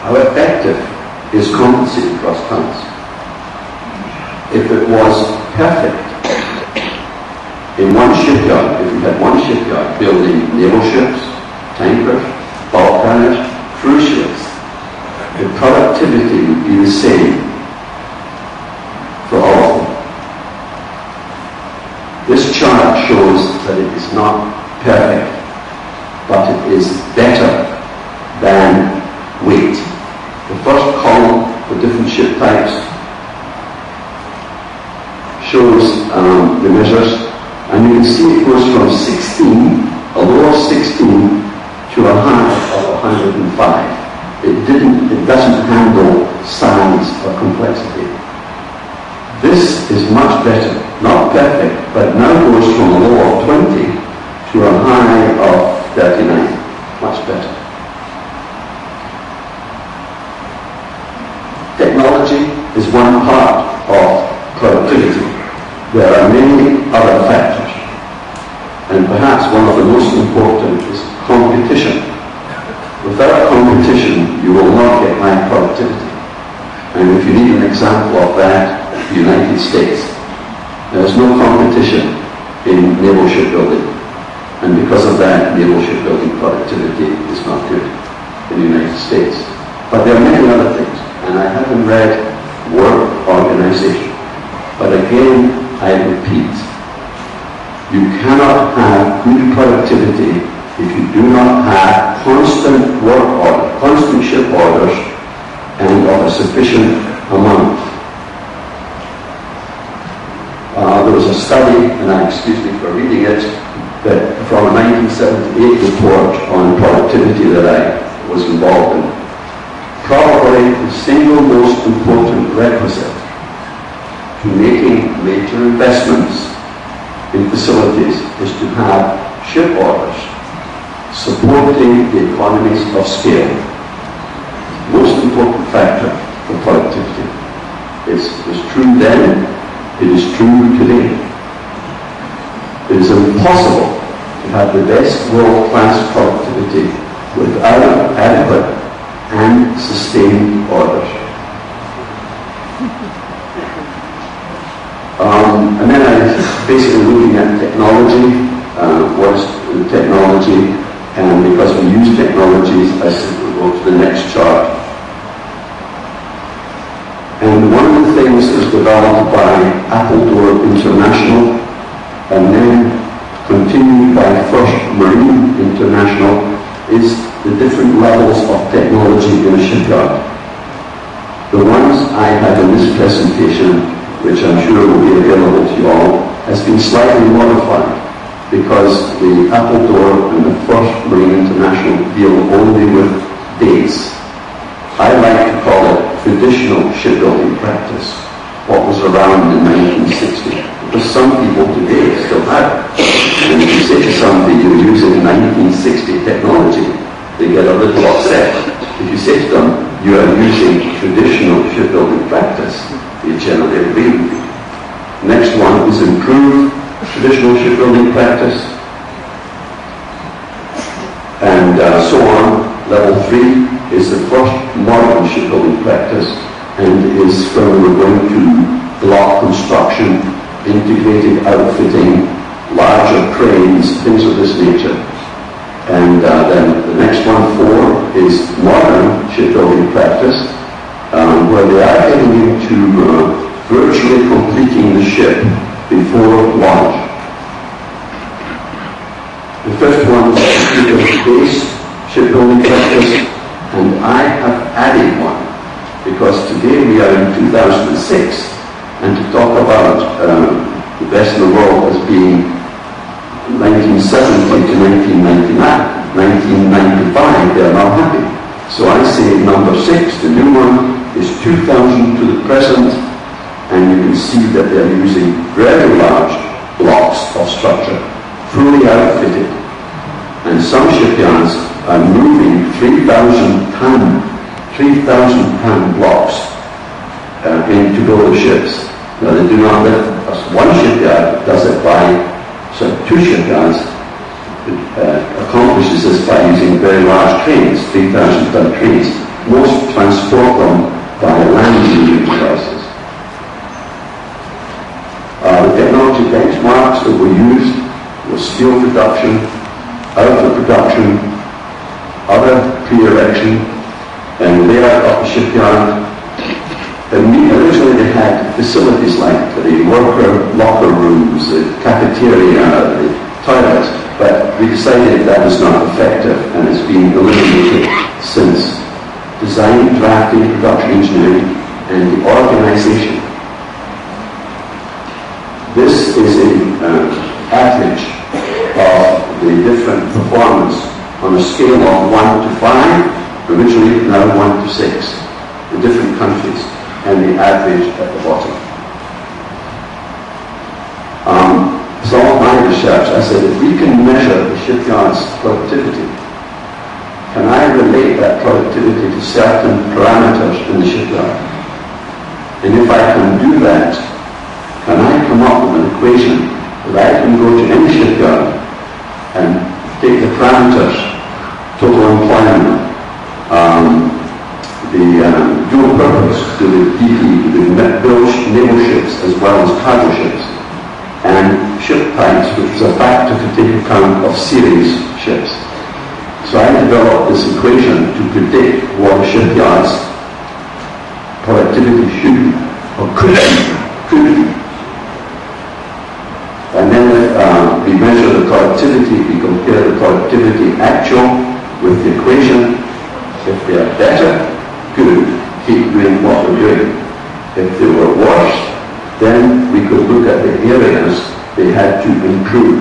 How effective is compensating cross currents? If it was perfect, in one shipyard, if we had one shipyard building naval ships, tankers, bulk carriers, cruise ships, the productivity would be the same for all of them. This chart shows that it is not perfect, but it is better than weight. The first column for different ship types shows the measures, and you can see it goes from 16, a low of 16, to a high of 105. It doesn't handle size or complexity. This is much better, not perfect, but now goes from a low of 20 to a high of 39. Much better. Technology is one part of productivity. There are many other factors, and perhaps one of the most important is competition. Without competition, you will not get high productivity. And if you need an example of that, the United States. There is no competition in naval shipbuilding, and because of that, naval shipbuilding productivity is not good in the United States. But there are many other things, and I haven't read work organization. But again, I repeat, you cannot have good productivity if you do not have constant work order, constant ship orders, and of a sufficient amount. There was a study, and excuse me for reading it, that from a 1978 report on productivity that I was involved in. Probably the single most important requisite to making major investments in facilities is to have ship orders supporting the economies of scale. Most important factor for productivity. It was true then, it is true today. It is impossible to have the best world-class productivity without adequate and sustained orders. And then I was basically looking at technology, what's the technology, and because we use technologies, I said we'll go to the next chart. And one of the things is developed by Appledore International, and then continued by First Marine International, is the different levels of technology in a shipyard. The ones I have in this presentation, which I'm sure will be available to you all, has been slightly modified because the Appledore and the First Marine International deal only with dates. I like to call it traditional shipbuilding practice, what was around in 1960. Because some people today still have it. And if you say to somebody you're using 1960 technology, they get a little upset. If you say to them you are using traditional shipbuilding practice, they generally agree with you. Next one is improved traditional shipbuilding practice, and so on. Level 3 is the first modern shipbuilding practice, and is where we're going to block construction, integrated outfitting, larger cranes, things of this nature. And then the next one, 4, is modern shipbuilding practice, where they are getting into virtually completing the ship before launch. The first one is computer-based shipbuilding practice, and I have added one because today we are in 2006, and to talk about the best in the world as being 1970 to 1995, they are not happy. So I say number 6, the new one, is 2000 to the present, and you can see that they are using very large blocks of structure, fully outfitted. And some shipyards are moving 3,000 ton blocks in to build the ships. Now they do not let one shipyard does it by, so 2 shipyards accomplishes this by using very large cranes, 3,000 ton cranes. most transport them by land moving devices. The technology benchmarks that were used were steel production, out of production, other pre-erection, and layout of the shipyard. And originally they had facilities like the worker locker rooms, the cafeteria, the toilets, but we decided that was not effective and it's been eliminated since. Design, drafting, production engineering, and the organization. This is an average of the different performance on a scale of 1 to 5, originally now 1 to 6, in different countries, and the average at the bottom. Some of my research, I said, if we can measure the shipyard's productivity, can I relate that productivity to certain parameters in the shipyard? And if I can do that, can I come up with an equation that I can go to any shipyard and take the parameters, total employment, the dual purpose, do the DP, do the build naval ships as well as cargo ships, and ship types, which is a factor to take account of series ships. So I developed this equation to predict what a shipyard's productivity should be, or could be. And then we measure the productivity, we compare the productivity actual with the equation. If they are better, good, keep doing what we're doing. If they were worse, then we could look at the areas they had to improve.